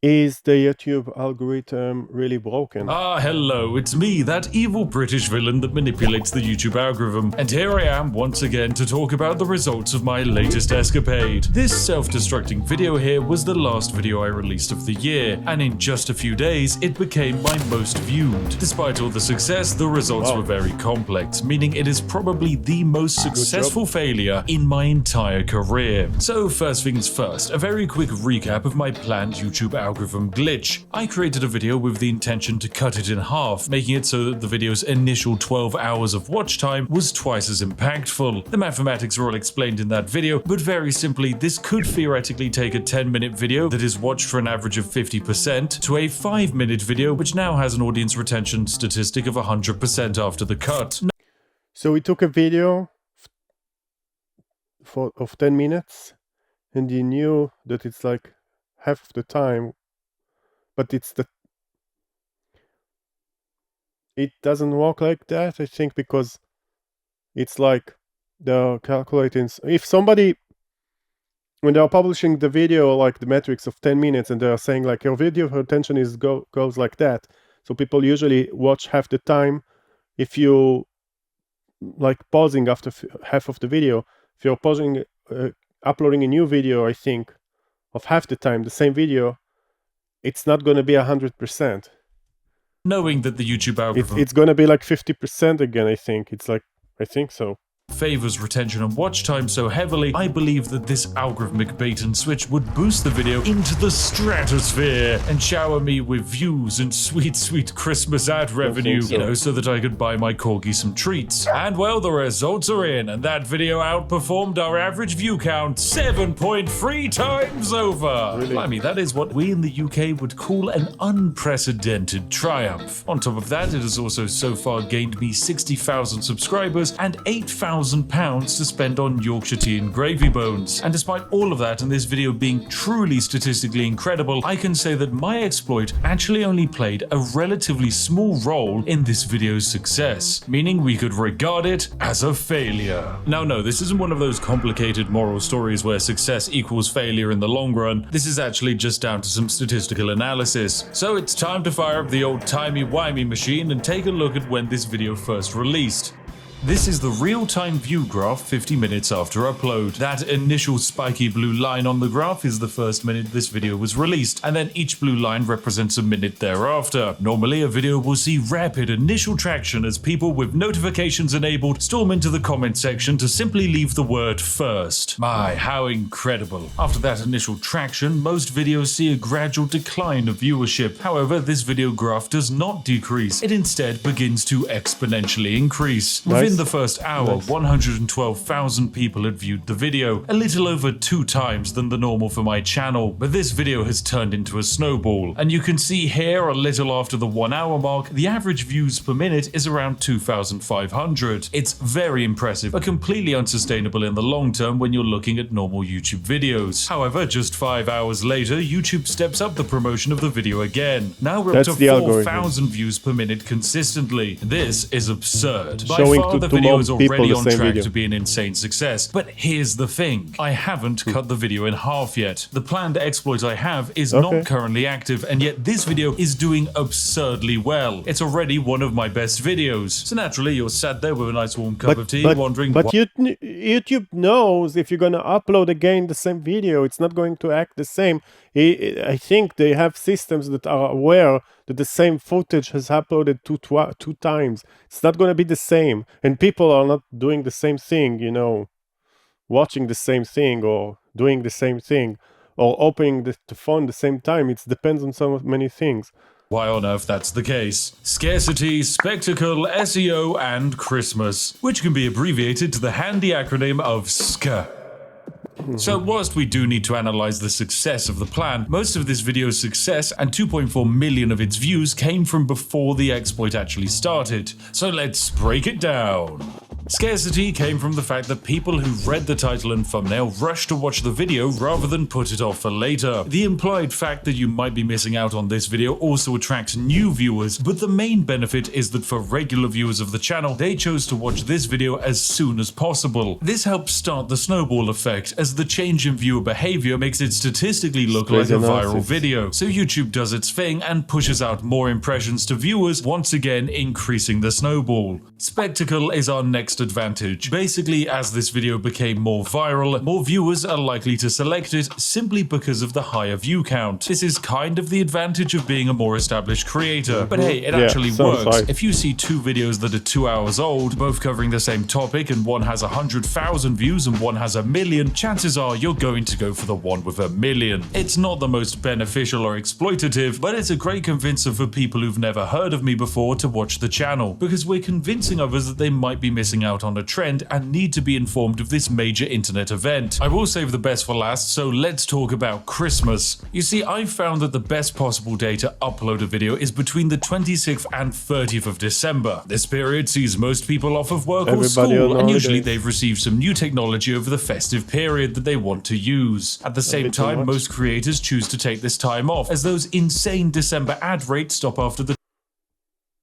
Is the YouTube algorithm really broken? Ah, hello, it's me, that evil British villain that manipulates the YouTube algorithm, and here I am once again to talk about the results of my latest escapade. This self-destructing video here was the last video I released of the year, and in just a few days, it became my most viewed. Despite all the success, the results were very complex, meaning it is probably the most successful failure in my entire career. So first things first, a very quick recap of my planned YouTube algorithm glitch. I created a video with the intention to cut it in half, making it so that the video's initial 12 hours of watch time was twice as impactful. The mathematics are all explained in that video, but very simply, this could theoretically take a 10-minute video that is watched for an average of 50% to a 5-minute video which now has an audience retention statistic of 100% after the cut. So we took a video of 10 minutes and you knew that it's like half of the time, but it doesn't work like that, I think, because it's like they're calculating. If somebody, when they're publishing the video, like the metrics of 10 minutes, and they're saying like your video retention is goes like that, so people usually watch half the time. If you like pausing after half of the video, if you're pausing, uploading a new video, I think, of half the time, the same video, it's not going to be 100%. Knowing that the YouTube algorithm it's going to be like 50% again, I think. I think so. favors retention and watch time so heavily, I believe that this algorithmic bait and switch would boost the video into the stratosphere and shower me with views and sweet, sweet Christmas ad revenue, so that I could buy my corgi some treats. And well, the results are in, and that video outperformed our average view count 7.3 times over. Really? I mean, that is what we in the UK would call an unprecedented triumph. On top of that, it has also so far gained me 60,000 subscribers and 8,000 £1,000 to spend on Yorkshire tea and gravy bones. And despite all of that and this video being truly statistically incredible, I can say that my exploit actually only played a relatively small role in this video's success, meaning we could regard it as a failure. Now no, this isn't one of those complicated moral stories where success equals failure in the long run. This is actually just down to some statistical analysis. So it's time to fire up the old timey-wimey machine and take a look at when this video first released. This is the real-time view graph 50 minutes after upload. That initial spiky blue line on the graph is the first minute this video was released, and then each blue line represents a minute thereafter. Normally, a video will see rapid initial traction as people with notifications enabled storm into the comment section to simply leave the word first. My, how incredible. After that initial traction, most videos see a gradual decline of viewership. However, this video graph does not decrease. It instead begins to exponentially increase. Within the first hour, 112,000 people had viewed the video, a little over 2 times than the normal for my channel, but this video has turned into a snowball, and you can see here a little after the 1 hour mark, the average views per minute is around 2,500. It's very impressive, but completely unsustainable in the long term when you're looking at normal YouTube videos. However, just 5 hours later, YouTube steps up the promotion of the video again. Now we're up to 4,000 views per minute consistently. This is absurd. By far, the video is already on track to be an insane success, but here's the thing. I haven't cut the video in half yet. The planned exploit I have is not currently active, and yet this video is doing absurdly well. It's already one of my best videos. So naturally, you're sat there with a nice warm cup of tea, wondering But YouTube knows if you're gonna upload again the same video, it's not going to act the same. I think they have systems that are aware that the same footage has uploaded two times. It's not going to be the same. And people are not doing the same thing, watching the same thing or doing the same thing or opening the phone the same time. It depends on so many things. Why on earth that's the case? Scarcity, spectacle, SEO, and Christmas, which can be abbreviated to the handy acronym of SCA. So whilst we do need to analyze the success of the plan, most of this video's success and 2.4 million of its views came from before the exploit actually started. So let's break it down. Scarcity came from the fact that people who read the title and thumbnail rushed to watch the video rather than put it off for later. The implied fact that you might be missing out on this video also attracts new viewers, but the main benefit is that for regular viewers of the channel, they chose to watch this video as soon as possible. This helps start the snowball effect, as the change in viewer behavior makes it statistically look like a viral video. So YouTube does its thing and pushes out more impressions to viewers, once again increasing the snowball. Spectacle is our next advantage. Basically, as this video became more viral, more viewers are likely to select it simply because of the higher view count. This is kind of the advantage of being a more established creator. But hey, it actually works. If you see two videos that are 2 hours old, both covering the same topic, and one has 100,000 views and one has 1 million, chances are you're going to go for the one with 1 million. It's not the most beneficial or exploitative, but it's a great convincer for people who've never heard of me before to watch the channel, because we're convincing others that they might be missing out on a trend and need to be informed of this major internet event. I will save the best for last, so let's talk about Christmas. You see, I've found that the best possible day to upload a video is between the 26th and 30th of December. This period sees most people off of work or school, and usually they've received some new technology over the festive period that they want to use. At the same time, most creators choose to take this time off, as those insane December ad rates stop after the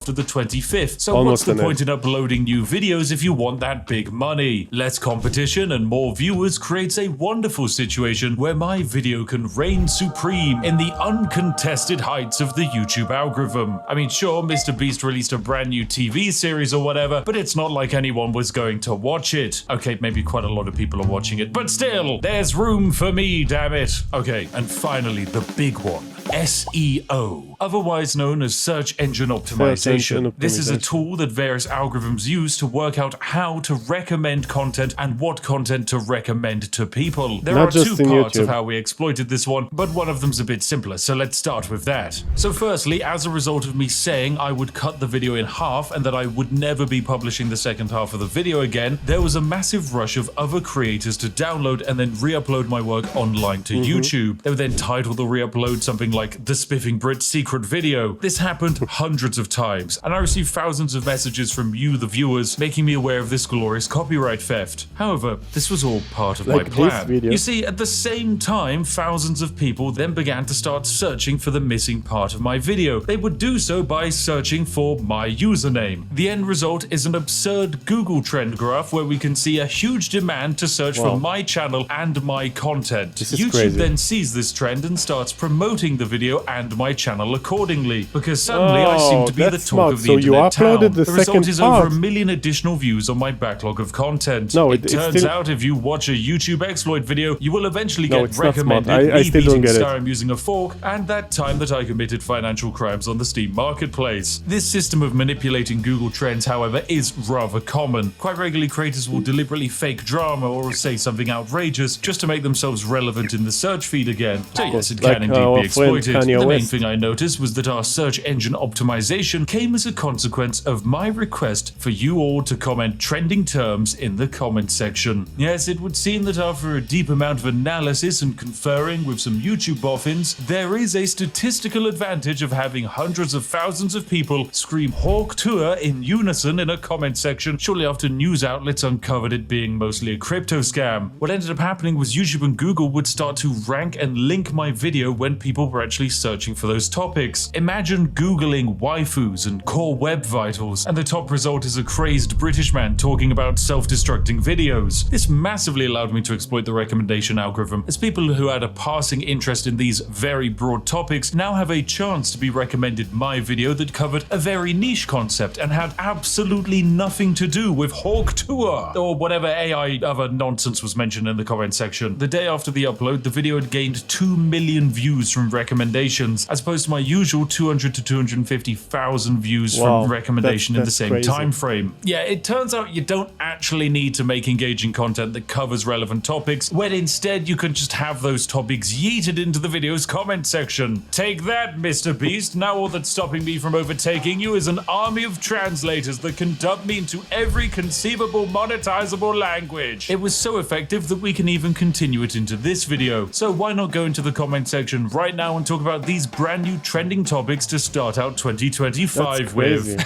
25th. So what's the point in uploading new videos if you want that big money? Less competition and more viewers creates a wonderful situation where my video can reign supreme in the uncontested heights of the YouTube algorithm. I mean, sure, Mr. Beast released a brand new TV series or whatever, but it's not like anyone was going to watch it. Okay, maybe quite a lot of people are watching it, but still, there's room for me, damn it. Okay, and finally, the big one. SEO, otherwise known as search engine optimization. This is a tool that various algorithms use to work out how to recommend content and what content to recommend to people. There are two parts of how we exploited this one, but one of them's a bit simpler, so let's start with that. So firstly, as a result of me saying I would cut the video in half and that I would never be publishing the second half of the video again, there was a massive rush of other creators to download and then re-upload my work online to YouTube. They would then title the re-upload something like The Spiffing Brit Secret Video. This happened hundreds of times, and I received thousands of messages from you, the viewers, making me aware of this glorious copyright theft. However, this was all part of my plan. You see, at the same time, thousands of people then began to start searching for the missing part of my video. They would do so by searching for my username. The end result is an absurd Google trend graph where we can see a huge demand to search for my channel and my content. YouTube then sees this trend and starts promoting the video and my channel accordingly, because suddenly I seem to be the talk of the internet town. The result is over 1 million additional views on my backlog of content. It turns out if you watch a YouTube exploit video, you will eventually get recommended me beating Skyrim using a fork and that time that I committed financial crimes on the Steam marketplace. This system of manipulating Google Trends, however, is rather common. Quite regularly, creators will deliberately fake drama or say something outrageous just to make themselves relevant in the search feed again. So yes, it can indeed be exploited. The main thing I noticed was that our search engine optimization came as a consequence of my request for you all to comment trending terms in the comment section. Yes, it would seem that after a deep amount of analysis and conferring with some YouTube boffins, there is a statistical advantage of having hundreds of thousands of people scream Hawk Tour in unison in a comment section shortly after news outlets uncovered it being mostly a crypto scam. What ended up happening was YouTube and Google would start to rank and link my video when people were actually searching for those topics. Imagine Googling waifus and core web vitals, and the top result is a crazed British man talking about self-destructing videos. This massively allowed me to exploit the recommendation algorithm, as people who had a passing interest in these very broad topics now have a chance to be recommended my video that covered a very niche concept and had absolutely nothing to do with Hawk Tour, or whatever AI other nonsense was mentioned in the comment section. The day after the upload, the video had gained 2 million views from recommendations, as opposed to my usual 200 to 250,000 views from recommendation in the same time frame. Yeah, it turns out you don't actually need to make engaging content that covers relevant topics, when instead you can just have those topics yeeted into the video's comment section. Take that, Mr. Beast. Now all that's stopping me from overtaking you is an army of translators that can dub me into every conceivable monetizable language. It was so effective that we can even continue it into this video. So why not go into the comment section right now and talk about these brand new trending topics to start out 2025 That's crazy. with.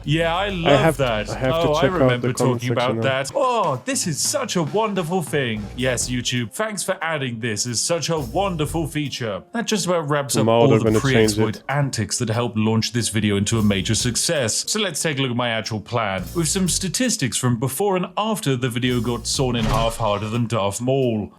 Yeah, I love that. I have to I check out remember the comment talking about section now. that. Oh, this is such a wonderful thing. Yes, YouTube, thanks for adding this as such a wonderful feature. That just about wraps up Tomorrow all they're the gonna change pre-exploit it. antics that helped launch this video into a major success. So let's take a look at my actual plan, with some statistics from before and after the video got sawn in half harder than Darth Maul.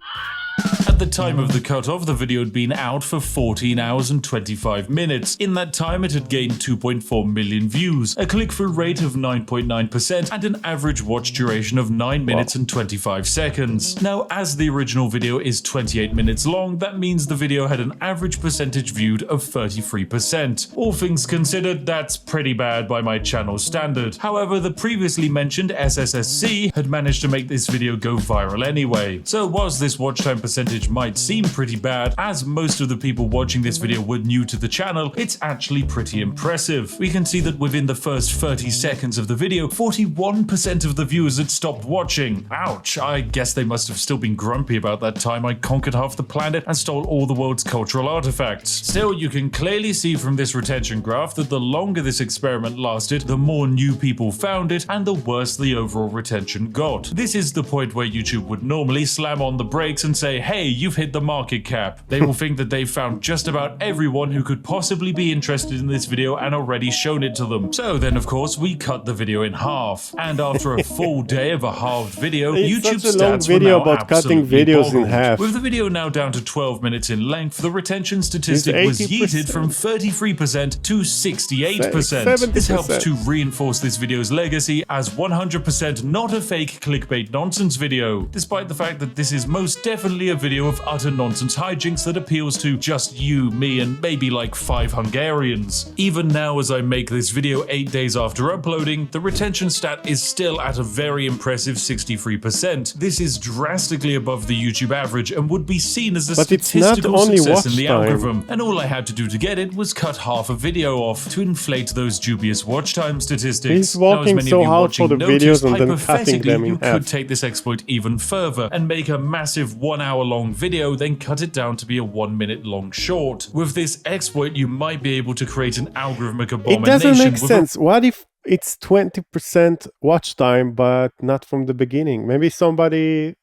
At the time of the cutoff, the video had been out for 14 hours and 25 minutes. In that time, it had gained 2.4 million views, a click-through rate of 9.9%, and an average watch duration of 9 minutes and 25 seconds. Now, as the original video is 28 minutes long, that means the video had an average percentage viewed of 33%. All things considered, that's pretty bad by my channel standard. However, the previously mentioned SSSC had managed to make this video go viral anyway. So whilst this watch time percentage might seem pretty bad, as most of the people watching this video were new to the channel, it's actually pretty impressive. We can see that within the first 30 seconds of the video, 41% of the viewers had stopped watching. Ouch, I guess they must have still been grumpy about that time I conquered half the planet and stole all the world's cultural artifacts. Still, you can clearly see from this retention graph that the longer this experiment lasted, the more new people found it and the worse the overall retention got. This is the point where YouTube would normally slam on the brakes and say, hey, you've hit the market cap. They will think that they've found just about everyone who could possibly be interested in this video and already shown it to them. So then, of course, we cut the video in half. And after a full day of a halved video, It's YouTube such a long stats video were now about cutting absolutely videos in boggled. half. With the video now down to 12 minutes in length, the retention statistic was 80%. yeeted from 33% to 68%. This helps 70%. to reinforce this video's legacy as 100% not a fake clickbait nonsense video, despite the fact that this is most definitely a video of utter nonsense hijinks that appeals to just you, me, and maybe like 5 Hungarians. Even now, as I make this video 8 days after uploading, the retention stat is still at a very impressive 63%. This is drastically above the YouTube average and would be seen as a But it's not statistical only success in watch the time. algorithm, and all I had to do to get it was cut half a video off to inflate those dubious watch time statistics. He's Now, as working many so of you hard for watching the noticed, videos and then cutting hypothetically, them in you half. could take this exploit even further and make a massive 1 hour long video, then cut it down to be a 1 minute long short. With this exploit, you might be able to create an algorithmic It abomination doesn't make with a sense. What if it's 20% watch time, but not from the beginning? Maybe somebody,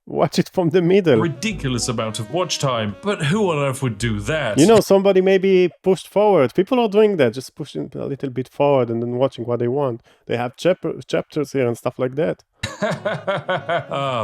watch it from the middle. ridiculous amount of watch time. But who on earth would do that? Somebody maybe pushed forward. People are doing that, just pushing a little bit forward and then watching what they want. They have chapters here and stuff like that.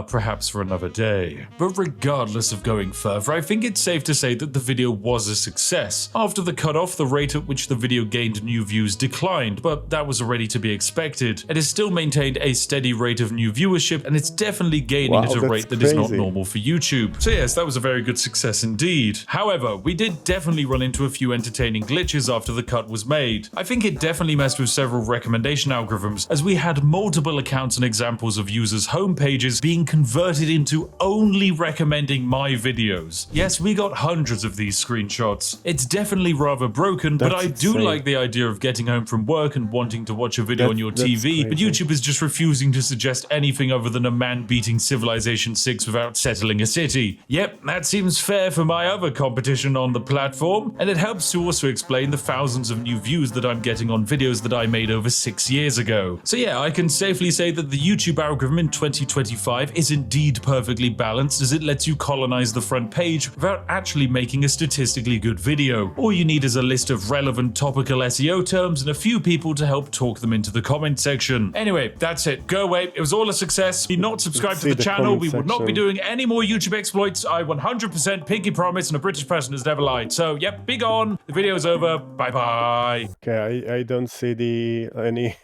Perhaps for another day. But regardless of going further, I think it's safe to say that the video was a success. After the cutoff, the rate at which the video gained new views declined, but that was already to be expected. It has still maintained a steady rate of new viewership, and it's definitely gaining Wow, at a that's rate that is not crazy. normal for YouTube. So yes, that was a very good success indeed. However, we did definitely run into a few entertaining glitches after the cut was made. I think it definitely messed with several recommendation algorithms, as we had multiple accounts and examples of users' homepages being converted into only recommending my videos. Yes, we got hundreds of these screenshots. It's definitely rather broken, but That's I do insane. like the idea of getting home from work and wanting to watch a video on your That's TV, but crazy. YouTube is just refusing to suggest anything other than a man beating Civilization 6 without settling a city. Yep, that seems fair for my other competition on the platform, and it helps to also explain the thousands of new views that I'm getting on videos that I made over 6 years ago. So yeah, I can safely say that the YouTube algorithm in 2025 is indeed perfectly balanced, as it lets you colonize the front page without actually making a statistically good video. All you need is a list of relevant topical SEO terms and a few people to help talk them into the comment section. Anyway, that's it. Go away. It was all a success. If you're not subscribed to see the the channel, comment we would not be section. doing any more YouTube exploits. I 100% pinky promise, and a British person has never lied. So, yep, be gone. The video's over. Bye-bye. Okay, I don't see any.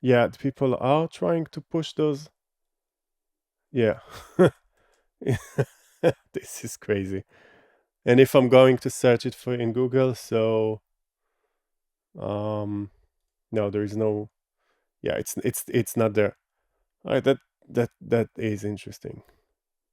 Yeah, the people are trying to push those. Yeah. This is crazy. And if I'm going to search it for in Google, so no, there is no. Yeah, it's not there. All right, that is interesting.